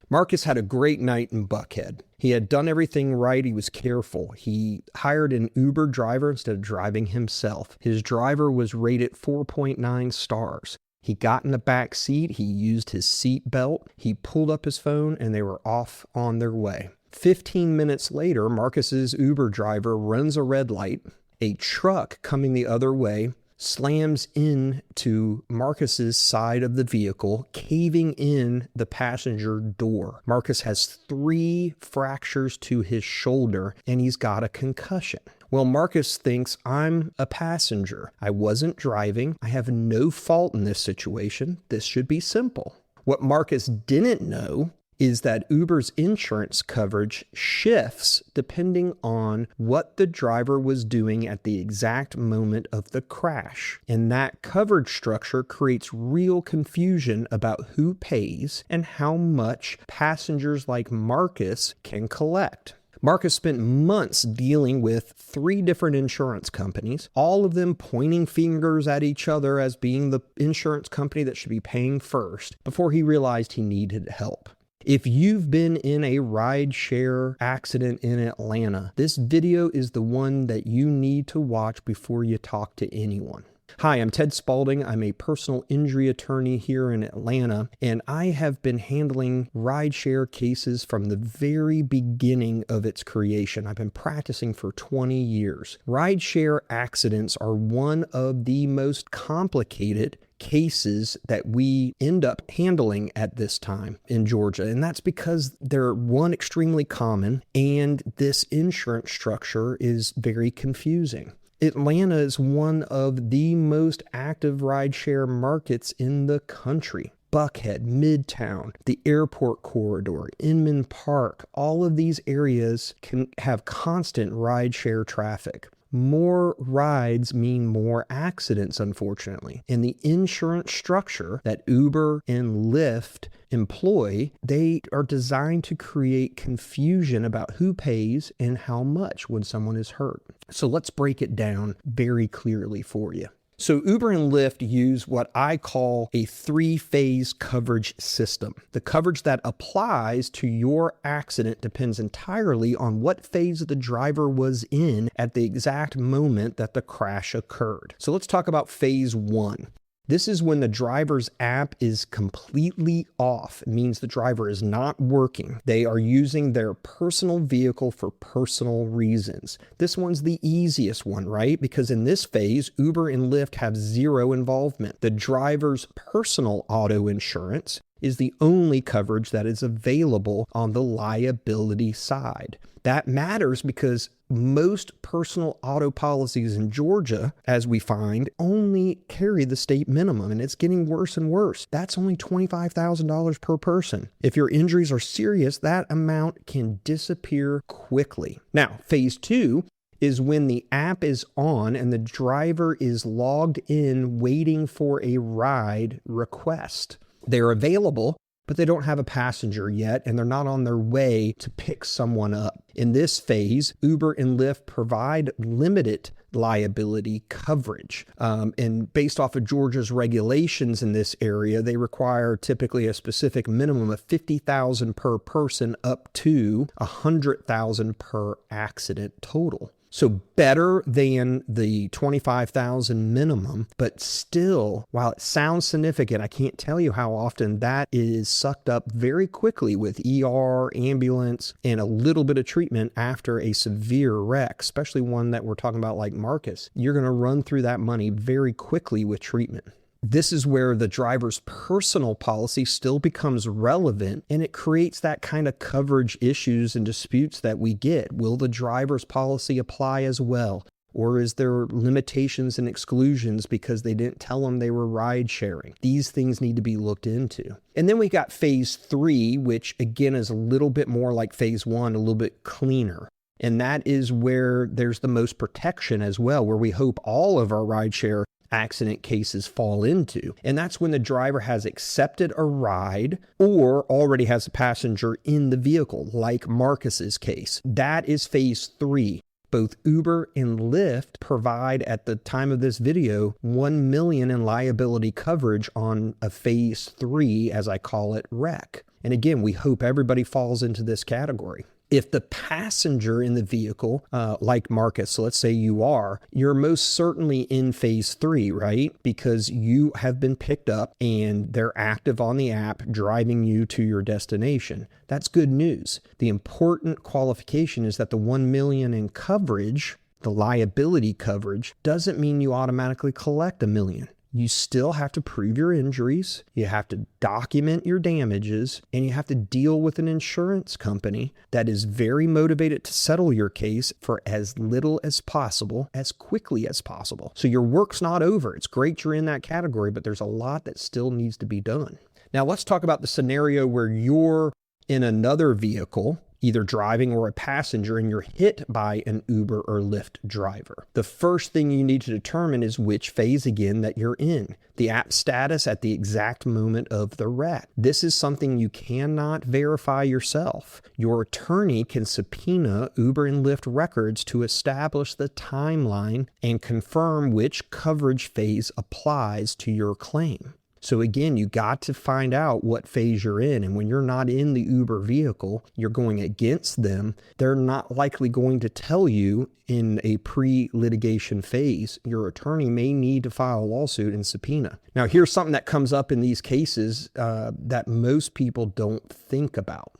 Marcus had a great night in Buckhead. He had done everything right. He was careful. He hired an Uber driver instead of driving himself. His driver was rated 4.9 stars. He got in the back seat. He used his seat belt. He pulled up his phone and they were off on their way. 15 minutes later, Marcus's Uber driver runs a red light. A truck coming the other way slams into Marcus's side of the vehicle, caving in the passenger door. Marcus has 3 fractures to his shoulder and he's got a concussion. Well, Marcus thinks, I'm a passenger. I wasn't driving. I have no fault in this situation. This should be simple. What Marcus didn't know is that Uber's insurance coverage shifts depending on what the driver was doing at the exact moment of the crash. And that coverage structure creates real confusion about who pays and how much passengers like Marcus can collect. Marcus spent months dealing with 3 different insurance companies, all of them pointing fingers at each other as being the insurance company that should be paying first, before he realized he needed help. If you've been in a rideshare accident in Atlanta, this video is the one that you need to watch before you talk to anyone. Hi, I'm Ted Spaulding. I'm a personal injury attorney here in Atlanta, and I have been handling rideshare cases from the very beginning of its creation. I've been practicing for 20 years. Rideshare accidents are one of the most complicated cases that we end up handling at this time in Georgia. And that's because they're, one, extremely common, and this insurance structure is very confusing. Atlanta is one of the most active rideshare markets in the country. Buckhead, Midtown, the airport corridor, Inman Park, all of these areas can have constant rideshare traffic. More rides mean more accidents, unfortunately. And the insurance structure that Uber and Lyft employ, they are designed to create confusion about who pays and how much when someone is hurt. So let's break it down very clearly for you. So Uber and Lyft use what I call a 3-phase coverage system. The coverage that applies to your accident depends entirely on what phase the driver was in at the exact moment that the crash occurred. So let's talk about phase 1. This is when the driver's app is completely off. It means the driver is not working. They are using their personal vehicle for personal reasons. This one's the easiest one, right? Because in this phase, Uber and Lyft have 0 involvement. The driver's personal auto insurance is the only coverage that is available on the liability side. That matters because most personal auto policies in Georgia, as we find, only carry the state minimum, and it's getting worse and worse. That's only $25,000 per person. If your injuries are serious, that amount can disappear quickly. Now, phase 2 is when the app is on and the driver is logged in waiting for a ride request. They're available, but they don't have a passenger yet, and they're not on their way to pick someone up. In this phase, Uber and Lyft provide limited liability coverage. And based off of Georgia's regulations in this area, they require typically a specific minimum of $50,000 per person up to $100,000 per accident total. So better than the $25,000 minimum, but still, while it sounds significant, I can't tell you how often that is sucked up very quickly with ER, ambulance, and a little bit of treatment after a severe wreck, especially one that we're talking about like Marcus. You're going to run through that money very quickly with treatment. This is where the driver's personal policy still becomes relevant, and it creates that kind of coverage issues and disputes that we get. Will the driver's policy apply as well? Or is there limitations and exclusions because they didn't tell them they were ride sharing? These things need to be looked into. And then we got phase 3, which again is a little bit more like phase 1, a little bit cleaner. And that is where there's the most protection as well, where we hope all of our rideshare accident cases fall into. And that's when the driver has accepted a ride or already has a passenger in the vehicle, like Marcus's case. That is phase 3. Both Uber and Lyft provide, at the time of this video, $1 million in liability coverage on a phase 3, as I call it, wreck. And again, we hope everybody falls into this category. If the passenger in the vehicle, like Marcus, so let's say you are, you're most certainly in phase 3, right? Because you have been picked up and they're active on the app driving you to your destination. That's good news. The important qualification is that the $1 million in coverage, the liability coverage, doesn't mean you automatically collect $1 million. You still have to prove your injuries, you have to document your damages, and you have to deal with an insurance company that is very motivated to settle your case for as little as possible, as quickly as possible. So your work's not over. It's great you're in that category, but there's a lot that still needs to be done. Now let's talk about the scenario where you're in another vehicle, either driving or a passenger, and you're hit by an Uber or Lyft driver. The first thing you need to determine is which phase again that you're in, the app status at the exact moment of the wreck. This is something you cannot verify yourself. Your attorney can subpoena Uber and Lyft records to establish the timeline and confirm which coverage phase applies to your claim. So again, you got to find out what phase you're in. And when you're not in the Uber vehicle, you're going against them. They're not likely going to tell you in a pre-litigation phase. Your attorney may need to file a lawsuit and subpoena. Now, here's something that comes up in these cases that most people don't think about.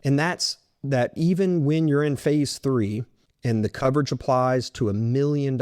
And that's that even when you're in phase 3 and the coverage applies to $1 million,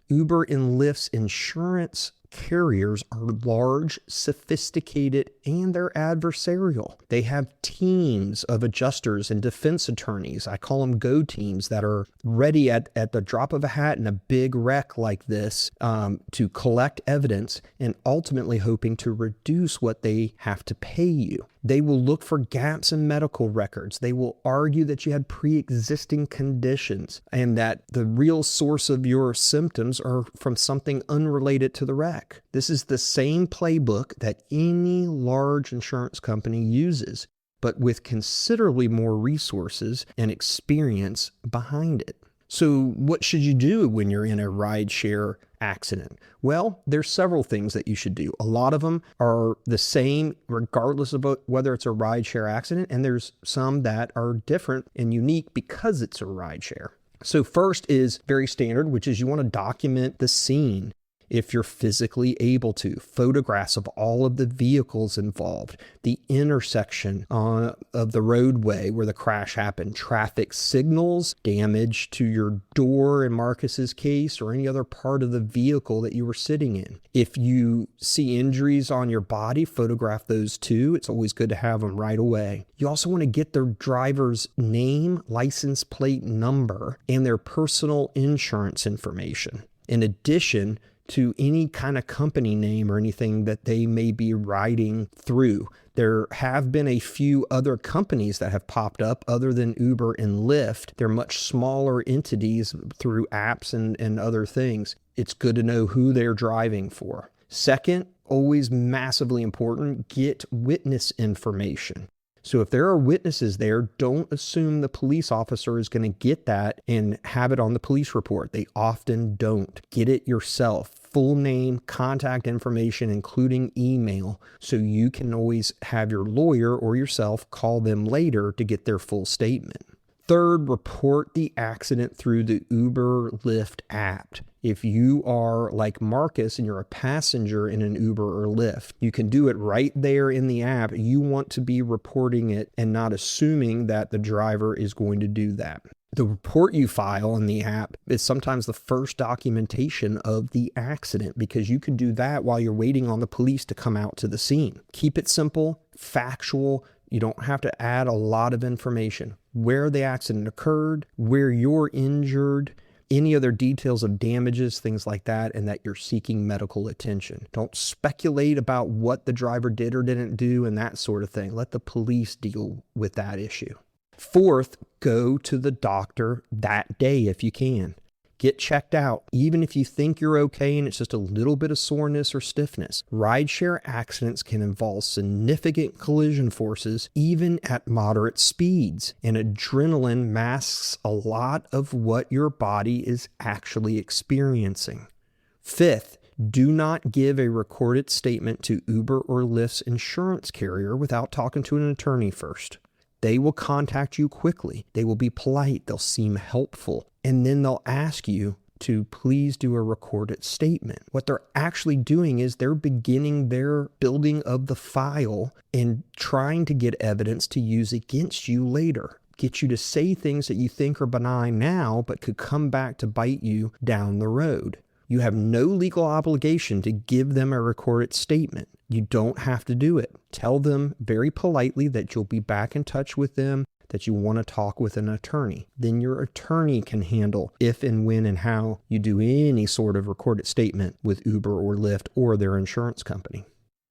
Uber and Lyft's insurance carriers are large, sophisticated, and they're adversarial. They have teams of adjusters and defense attorneys. I call them go teams that are ready at the drop of a hat in a big wreck like this to collect evidence and ultimately hoping to reduce what they have to pay you. They will look for gaps in medical records. They will argue that you had pre-existing conditions and that the real source of your symptoms are from something unrelated to the wreck. This is the same playbook that any large insurance company uses, but with considerably more resources and experience behind it. So what should you do when you're in a rideshare accident? Well, there's several things that you should do. A lot of them are the same regardless of whether it's a rideshare accident, and there's some that are different and unique because it's a rideshare. So first is very standard, which is you want to document the scene. If you're physically able to, photographs of all of the vehicles involved, the intersection of the roadway where the crash happened, traffic signals, damage to your door in Marcus's case, or any other part of the vehicle that you were sitting in. If you see injuries on your body, photograph those too. It's always good to have them right away. You also want to get the driver's name, license plate number, and their personal insurance information. In addition to any kind of company name or anything that they may be riding through. There have been a few other companies that have popped up other than Uber and Lyft. They're much smaller entities through apps and other things. It's good to know who they're driving for. Second, always massively important, get witness information. So if there are witnesses there, don't assume the police officer is going to get that and have it on the police report. They often don't. Get it yourself. Full name, contact information, including email, so you can always have your lawyer or yourself call them later to get their full statement. Third, report the accident through the Uber Lyft app. If you are like Marcus and you're a passenger in an Uber or Lyft, you can do it right there in the app. You want to be reporting it and not assuming that the driver is going to do that. The report you file in the app is sometimes the first documentation of the accident because you can do that while you're waiting on the police to come out to the scene. Keep it simple, factual. You don't have to add a lot of information. Where the accident occurred, where you're injured, any other details of damages, things like that, and that you're seeking medical attention. Don't speculate about what the driver did or didn't do and that sort of thing. Let the police deal with that issue. Fourth, go to the doctor that day if you can. Get checked out, even if you think you're okay and it's just a little bit of soreness or stiffness. Rideshare accidents can involve significant collision forces, even at moderate speeds, and adrenaline masks a lot of what your body is actually experiencing. Fifth, Do not give a recorded statement to Uber or Lyft's insurance carrier without talking to an attorney first. They will contact you quickly. They will be polite. They'll seem helpful. And then they'll ask you to please do a recorded statement. What they're actually doing is they're beginning their building of the file and trying to get evidence to use against you later. Get you to say things that you think are benign now, but could come back to bite you down the road. You have no legal obligation to give them a recorded statement. You don't have to do it. Tell them very politely that you'll be back in touch with them, that you want to talk with an attorney. Then your attorney can handle if and when and how you do any sort of recorded statement with Uber or Lyft or their insurance company.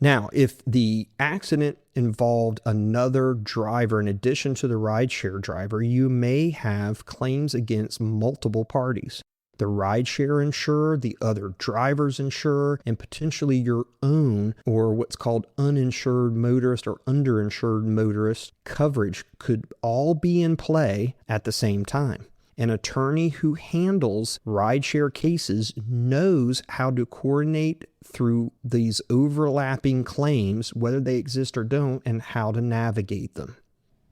Now, if the accident involved another driver in addition to the rideshare driver, you may have claims against multiple parties. The rideshare insurer, the other driver's insurer, and potentially your own or what's called uninsured motorist or underinsured motorist coverage could all be in play at the same time. An attorney who handles rideshare cases knows how to coordinate through these overlapping claims, whether they exist or don't, and how to navigate them.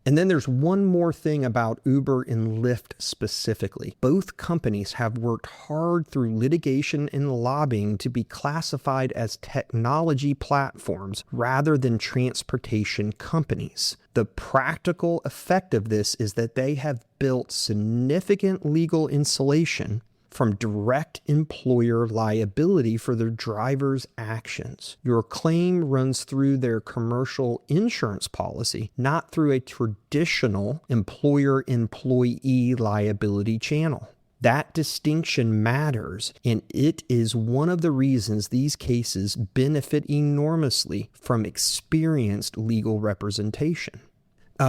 And then there's one more thing about Uber and Lyft specifically. Both companies have worked hard through litigation and lobbying to be classified as technology platforms rather than transportation companies. The practical effect of this is that they have built significant legal insulation from direct employer liability for their drivers' actions. Your claim runs through their commercial insurance policy, not through a traditional employer-employee liability channel. That distinction matters, and it is one of the reasons these cases benefit enormously from experienced legal representation.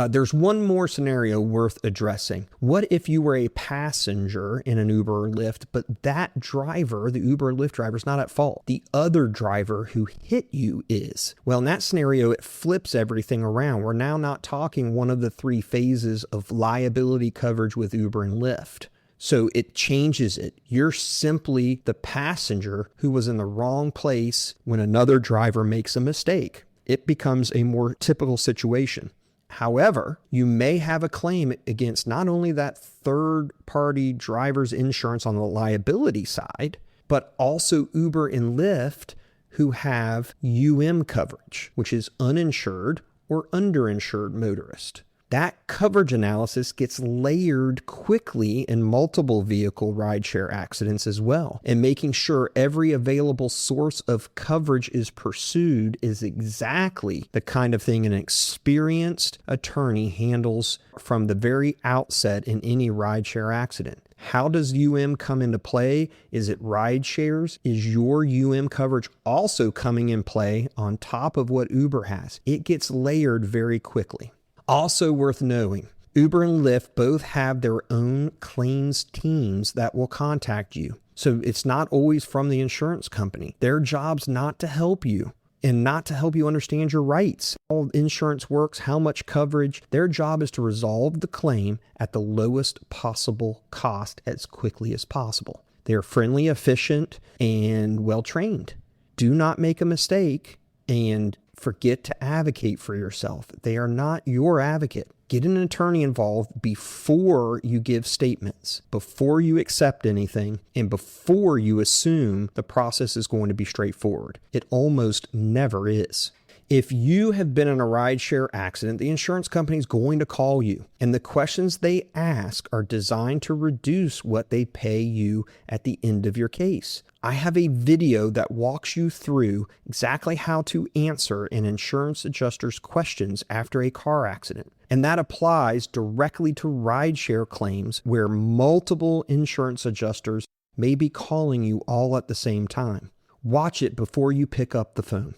There's one more scenario worth addressing. What if you were a passenger in an Uber or Lyft, but that driver, the Uber or Lyft driver, is not at fault? The other driver who hit you is. Well, in that scenario, it flips everything around. We're now not talking one of the three phases of liability coverage with Uber and Lyft. So it changes it. You're simply the passenger who was in the wrong place when another driver makes a mistake. It becomes a more typical situation. However, you may have a claim against not only that third-party driver's insurance on the liability side, but also Uber and Lyft who have coverage, which is uninsured or underinsured motorist. That coverage analysis gets layered quickly in multiple vehicle rideshare accidents as well. And making sure every available source of coverage is pursued is exactly the kind of thing an experienced attorney handles from the very outset in any rideshare accident. How does come into play? Is it rideshares? Is your coverage also coming in play on top of what Uber has? It gets layered very quickly. Also worth knowing, Uber and Lyft both have their own claims teams that will contact you. So it's not always from the insurance company. Their job's not to help you and not to help you understand your rights, how insurance works, how much coverage. Their job is to resolve the claim at the lowest possible cost as quickly as possible. They're friendly, efficient, and well-trained. Do not make a mistake and forget to advocate for yourself. They are not your advocate. Get an attorney involved before you give statements, before you accept anything, and before you assume the process is going to be straightforward. It almost never is. If you have been in a rideshare accident, the insurance company is going to call you, and the questions they ask are designed to reduce what they pay you at the end of your case. I have a video that walks you through exactly how to answer an insurance adjuster's questions after a car accident. And that applies directly to rideshare claims where multiple insurance adjusters may be calling you all at the same time. Watch it before you pick up the phone.